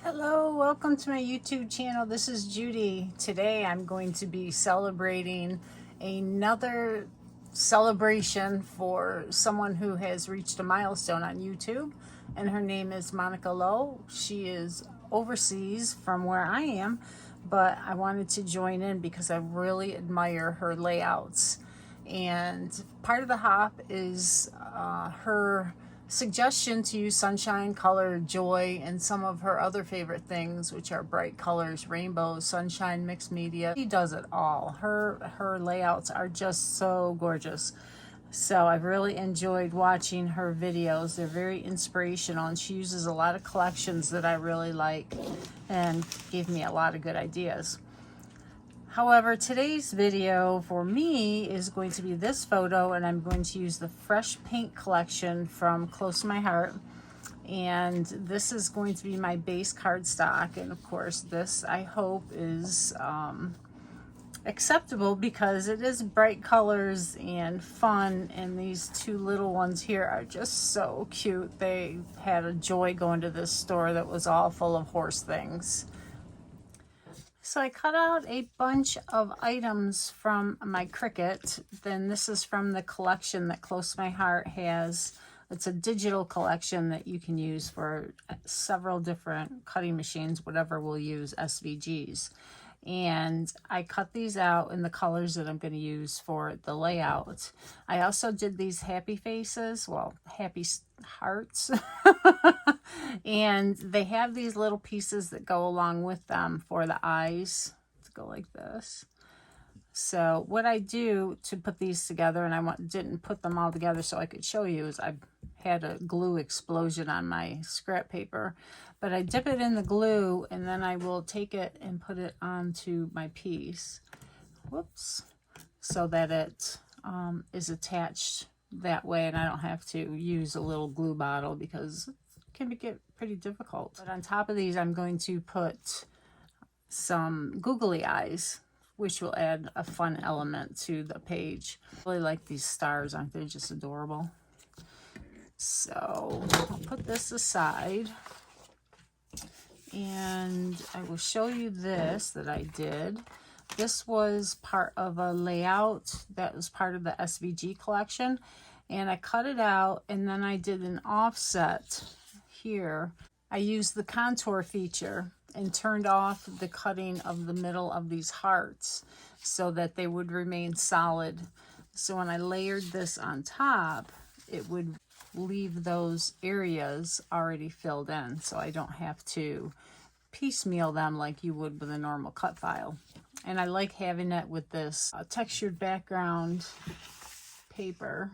Hello, welcome to my YouTube channel. This is Judy. Today I'm going to be celebrating another celebration for someone who has reached a milestone on YouTube, and her name is Monica Lowe. She is overseas from where I am, but I wanted to join in because I really admire her layouts. And part of the hop is her suggestion to use sunshine, color, joy, and some of her other favorite things, which are bright colors, rainbows, sunshine, mixed media. She does it all. Her layouts are just so gorgeous. So I've really enjoyed watching her videos. They're very inspirational, and she uses a lot of collections that I really like and gave me a lot of good ideas. However, today's video for me is going to be this photo, and I'm going to use the Fresh Paint collection from Close to My Heart. And this is going to be my base cardstock. And of course, this I hope is acceptable because it is bright colors and fun. And these two little ones here are just so cute. They had a joy going to this store that was all full of horse things. So I cut out a bunch of items from my Cricut. Then this is from the collection that Close to My Heart has. It's a digital collection that you can use for several different cutting machines, whatever we'll use, SVGs. And I cut these out in the colors that I'm going to use for the layout. I also did these happy faces, well, happy hearts. And they have these little pieces that go along with them for the eyes to go like this. So what I do to put these together, and I didn't put them all together so I could show you, is I had a glue explosion on my scrap paper. But I dip it in the glue, and then I will take it and put it onto my piece. Whoops. So that it is attached that way, and I don't have to use a little glue bottle because it can get pretty difficult. But on top of these, I'm going to put some googly eyes, which will add a fun element to the page. I really like these stars, aren't they just adorable? So I'll put this aside, and I will show you this that I did. This was part of a layout that was part of the SVG collection, and I cut it out, and then I did an offset here. I used the contour feature and turned off the cutting of the middle of these hearts so that they would remain solid. So when I layered this on top, it would leave those areas already filled in, so I don't have to piecemeal them like you would with a normal cut file. And I like having it with this textured background paper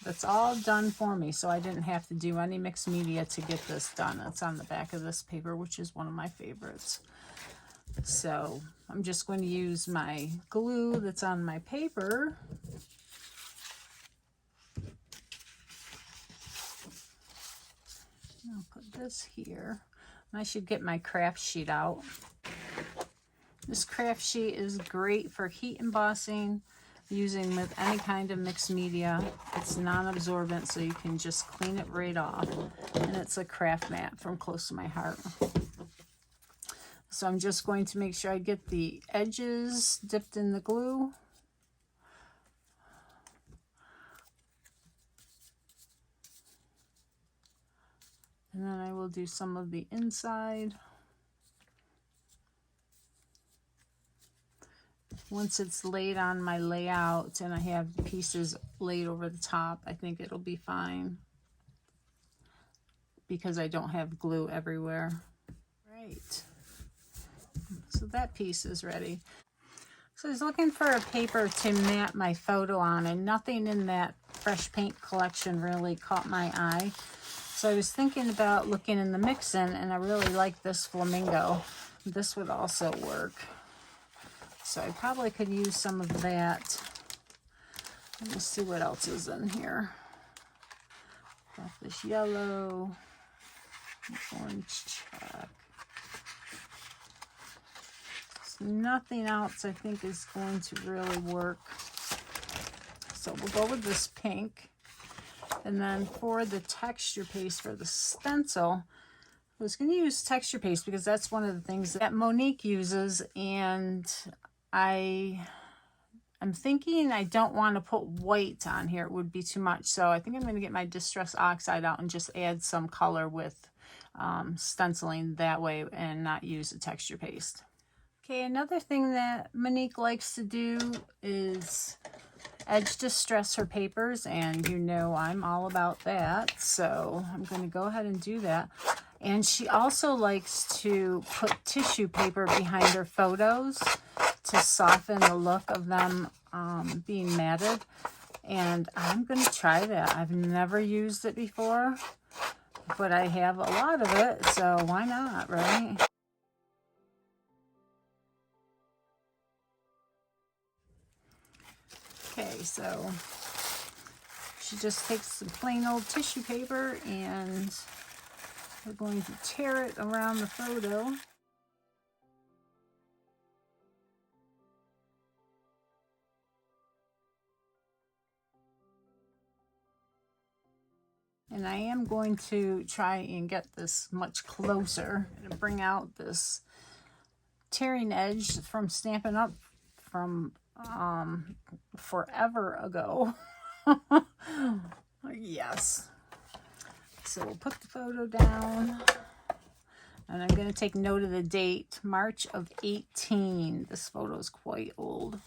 that's all done for me, so I didn't have to do any mixed media to get this done. It's on the back of this paper, which is one of my favorites. So I'm just going to use my glue that's on my paper. I'll put this here. And I should get my craft sheet out. This craft sheet is great for heat embossing, using with any kind of mixed media. It's non-absorbent, so you can just clean it right off. And it's a craft mat from Close to My Heart. So I'm just going to make sure I get the edges dipped in the glue. And then I will do some of the inside. Once it's laid on my layout and I have the pieces laid over the top, I think it'll be fine because I don't have glue everywhere. Right. So that piece is ready. So I was looking for a paper to mat my photo on, and nothing in that Fresh Paint collection really caught my eye. So I was thinking about looking in the mix-in, and I really like this flamingo. This would also work. So I probably could use some of that. Let me see what else is in here. Got this yellow, orange chalk. So nothing else I think is going to really work. So we'll go with this pink. And then for the texture paste for the stencil, I was going to use texture paste because that's one of the things that Monique uses, and I'm thinking I don't want to put white on here. It would be too much. So I think I'm going to get my Distress Oxide out and just add some color with stenciling that way and not use a texture paste. Okay, another thing that Monique likes to do is edge distress her papers, and you know I'm all about that. So I'm going to go ahead and do that. And she also likes to put tissue paper behind her photos to soften the look of them being matted. And I'm going to try that. I've never used it before, but I have a lot of it, so why not, right? Okay, so she just takes some plain old tissue paper and we're going to tear it around the photo. And I am going to try and get this much closer and bring out this tearing edge from Stampin' Up! From forever ago. Yes. So we'll put the photo down. And I'm going to take note of the date, March of 18. This photo is quite old.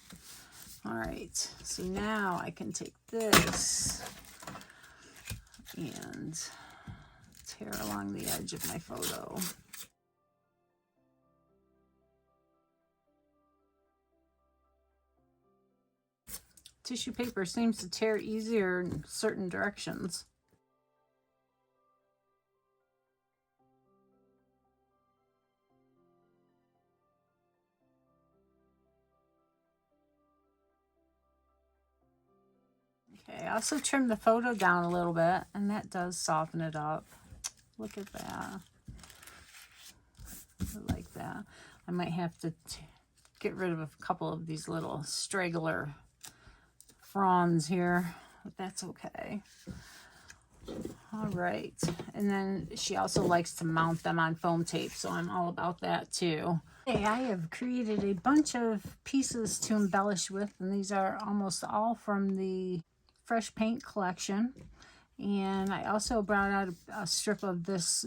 All right. So now I can take this and tear along the edge of my photo. Tissue paper seems to tear easier in certain directions. Okay, I also trimmed the photo down a little bit, and that does soften it up. Look at that. I like that. I might have to get rid of a couple of these little straggler fronds here, but that's okay. All right, and then she also likes to mount them on foam tape, so I'm all about that too. Okay, I have created a bunch of pieces to embellish with, and these are almost all from the Fresh Paint collection. And I also brought out a strip of this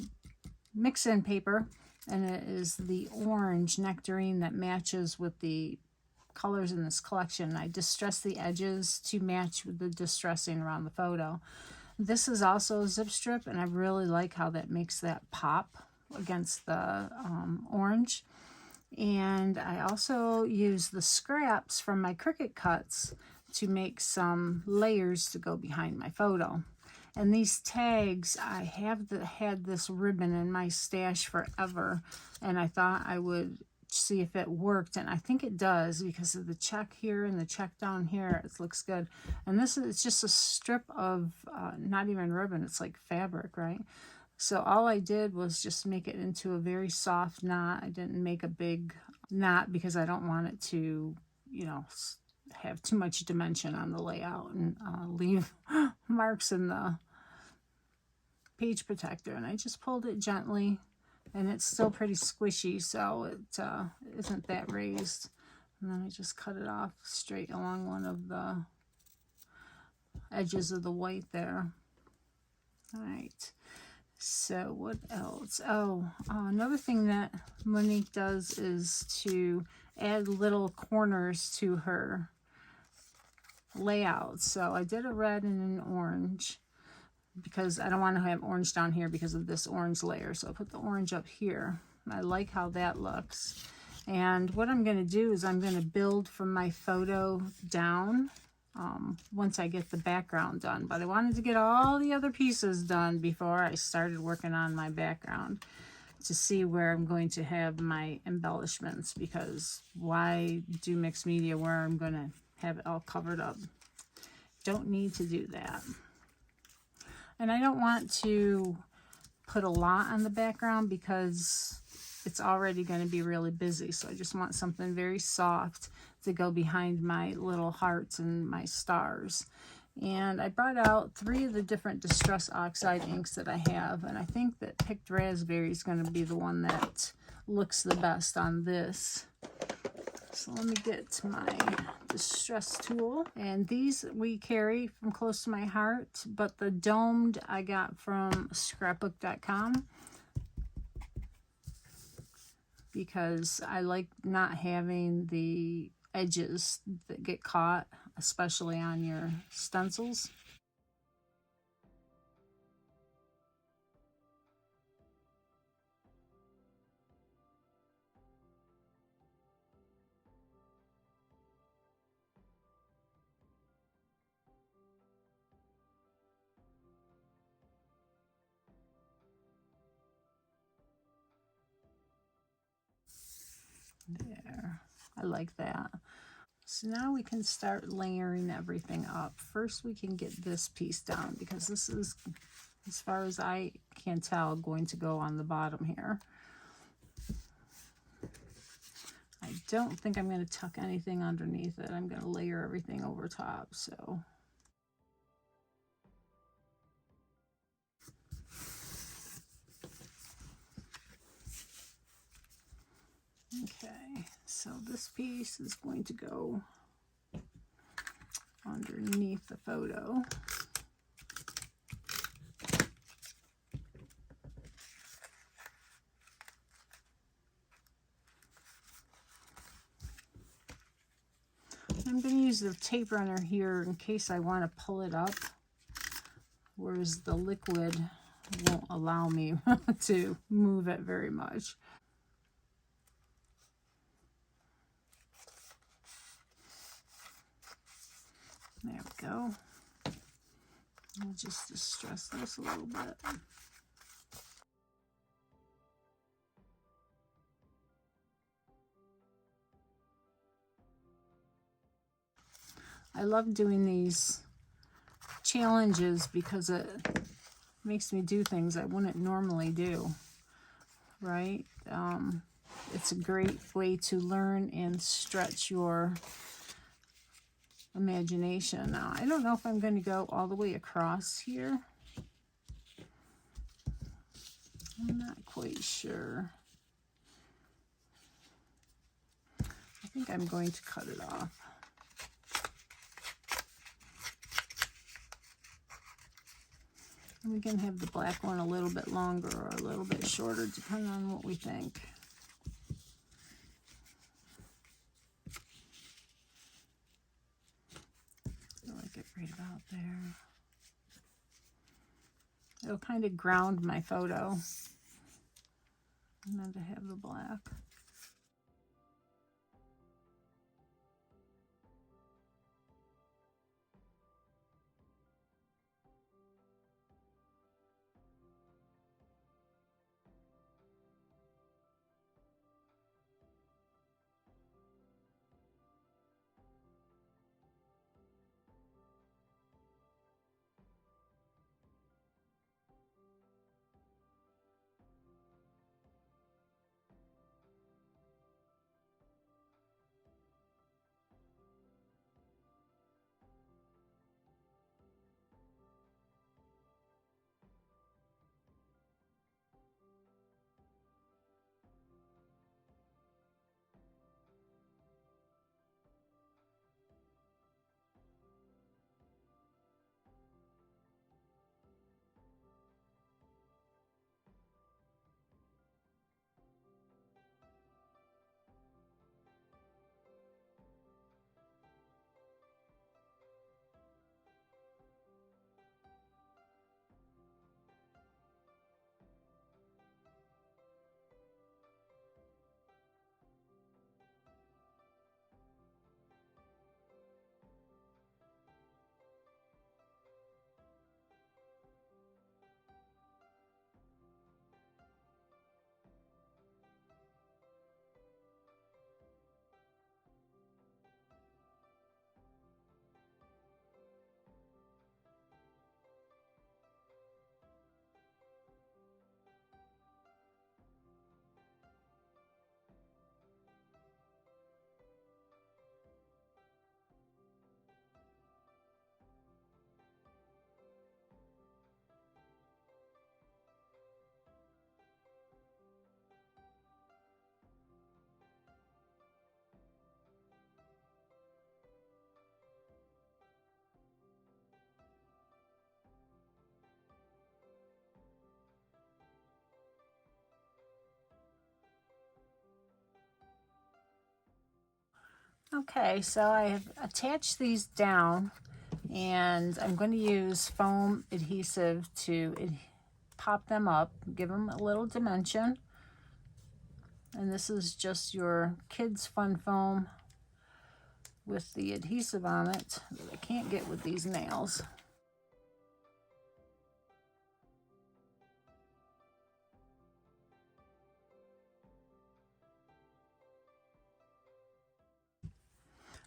mix-in paper, and it is the orange nectarine that matches with the colors in this collection. I distressed the edges to match with the distressing around the photo. This is also a zip strip, and I really like how that makes that pop against the orange. And I also use the scraps from my Cricut Cuts to make some layers to go behind my photo. And these tags, I have had this ribbon in my stash forever, and I thought I would see if it worked, and I think it does because of the check here and the check down here. It looks good. And this is just a strip of not even ribbon, it's like fabric, right? So all I did was just make it into a very soft knot. I didn't make a big knot because I don't want it to, you know, have too much dimension on the layout and leave marks in the page protector. And I just pulled it gently, and it's still pretty squishy, so it isn't that raised. And then I just cut it off straight along one of the edges of the white there. All right, so what else? Oh, another thing that Monique does is to add little corners to her layout. So I did a red and an orange, because I don't want to have orange down here because of this orange layer. So I'll put the orange up here. I like how that looks. And what I'm going to do is I'm going to build from my photo down once I get the background done. But I wanted to get all the other pieces done before I started working on my background to see where I'm going to have my embellishments, because why do mixed media where I'm going to have it all covered up? Don't need to do that. And I don't want to put a lot on the background because it's already going to be really busy. So I just want something very soft to go behind my little hearts and my stars. And I brought out 3 of the different Distress Oxide inks that I have, and I think that Picked Raspberry is going to be the one that looks the best on this. So let me get my distress tool. And these we carry from Close to My Heart, but the domed I got from scrapbook.com because I like not having the edges that get caught, especially on your stencils. There, I like that. So now we can start layering everything up. First we can get this piece down because this is, as far as I can tell, going to go on the bottom here. I don't think I'm going to tuck anything underneath it. I'm going to layer everything over top. So okay, so this piece is going to go underneath the photo. I'm going to use the tape runner here in case I want to pull it up, whereas the liquid won't allow me to move it very much. There we go. I'll just distress this a little bit. I love doing these challenges because it makes me do things I wouldn't normally do, right? It's a great way to learn and stretch your imagination. Now, I don't know if I'm going to go all the way across here. I'm not quite sure. I think I'm going to cut it off. And we can have the black one a little bit longer or a little bit shorter, depending on what we think. I like it right about there. It'll kind of ground my photo. And then to have the black. Okay, so I have attached these down, and I'm going to use foam adhesive to pop them up, give them a little dimension. And this is just your kids fun foam with the adhesive on it that I can't get with these nails.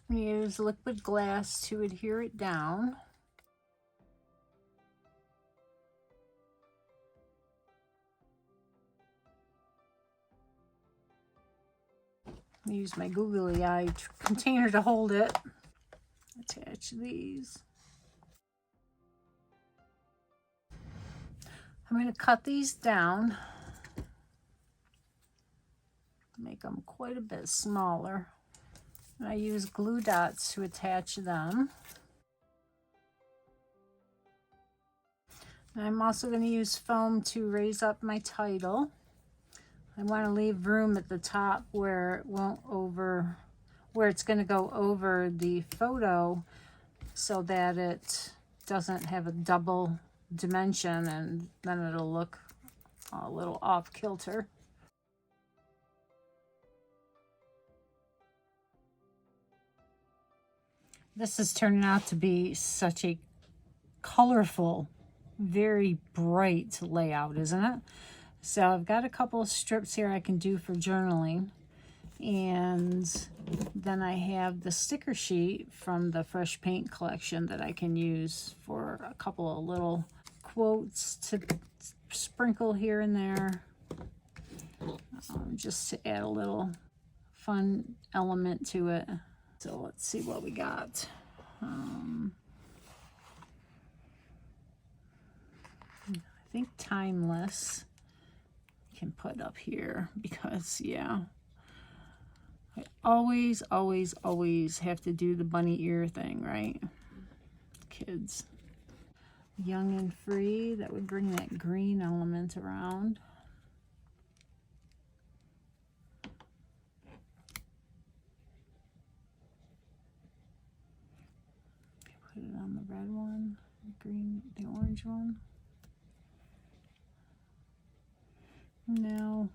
I'm going to use liquid glass to adhere it down. I use my googly eye container to hold it. Attach these. I'm going to cut these down, make them quite a bit smaller. And I use glue dots to attach them. And I'm also going to use foam to raise up my title. I want to leave room at the top where it won't where it's going to go over the photo, so that it doesn't have a double dimension, and then it'll look a little off kilter. This is turning out to be such a colorful, very bright layout, isn't it? So I've got a couple of strips here I can do for journaling. And then I have the sticker sheet from the Fresh Paint collection that I can use for a couple of little quotes to sprinkle here and there, just to add a little fun element to it. So let's see what we got. I think Timeless I can put up here because, yeah, I always have to do the bunny ear thing, right? Kids. Young and Free, that would bring that green element around. Put it on the red one, the green, the orange one. No.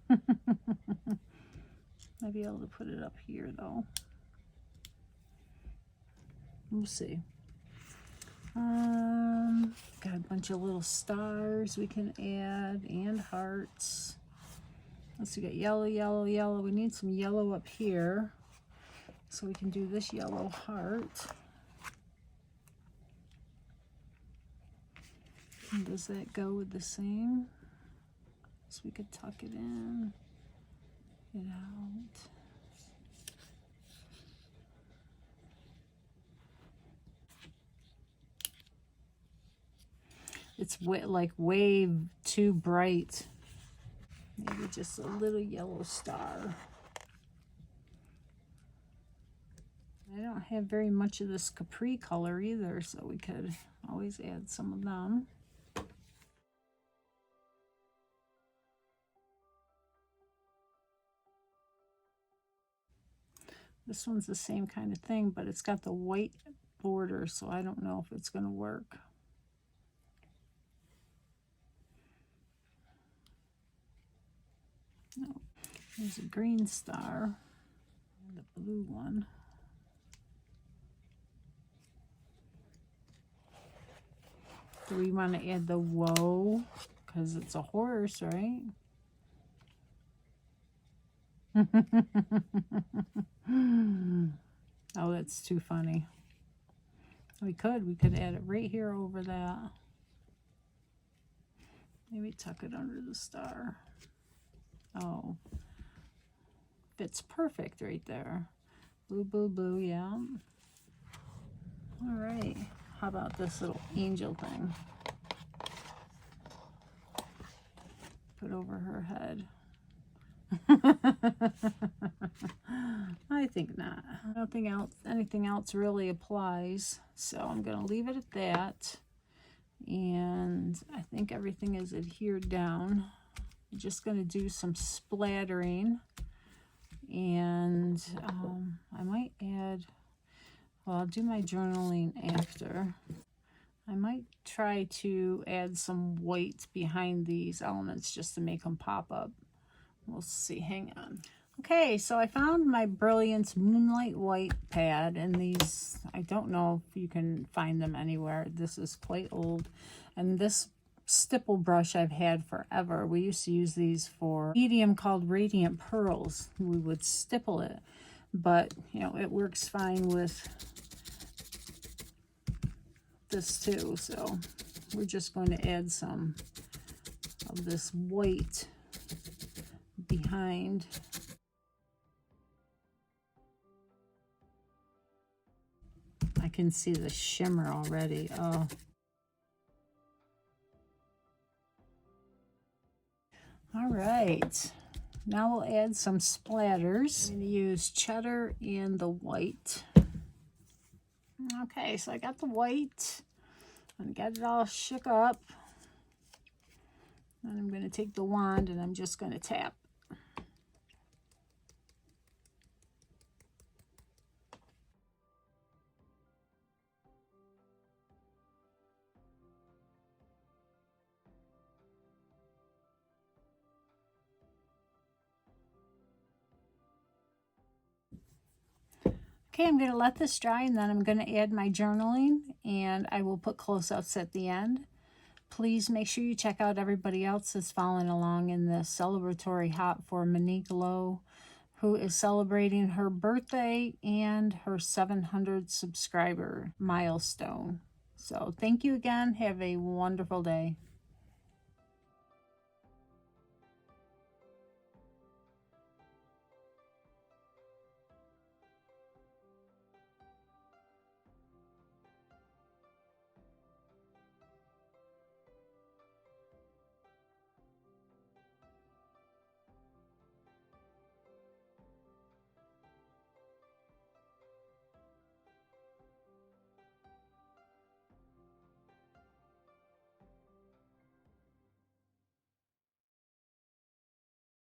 Might be able to put it up here though. We'll see. Got a bunch of little stars we can add and hearts. Let's see, we got yellow, yellow, yellow. We need some yellow up here, so we can do this yellow heart. And does that go with the same? So we could tuck it in, get out. It's like way too bright. Maybe just a little yellow star. I don't have very much of this capri color either, so we could always add some of them. This one's the same kind of thing, but it's got the white border, so I don't know if it's going to work. No. There's a green star and the blue one. Do we want to add the whoa? Because it's a horse, right? Oh, that's too funny. We could add it right here over that. Maybe tuck it under the star. Oh, fits perfect right there. Blue, blue, blue, yeah. All right, how about this little angel thing? Put over her head. I think not. Nothing else, anything else really applies. So I'm going to leave it at that. And I think everything is adhered down. I'm just going to do some splattering And I might add, well, I'll do my journaling after. I might try to add some white behind these elements just to make them pop up. We'll see. Hang on. Okay, so I found my Brilliance Moonlight White pad, and these, I don't know if you can find them anywhere. This is quite old, and this stipple brush I've had forever. We used to use these for a medium called Radiant Pearls. We would stipple it, but you know, it works fine with this too. So we're just going to add some of this white behind. I can see the shimmer already. Oh. All right. Now we'll add some splatters. I'm going to use cheddar and the white. Okay, so I got the white and got it all shook up. And I'm going to take the wand and I'm just going to tap. Okay, I'm going to let this dry, and then I'm going to add my journaling, and I will put close-ups at the end. Please make sure you check out everybody else that's following along in the celebratory hop for Monique Lowe, who is celebrating her birthday and her 700 subscriber milestone. So thank you again. Have a wonderful day.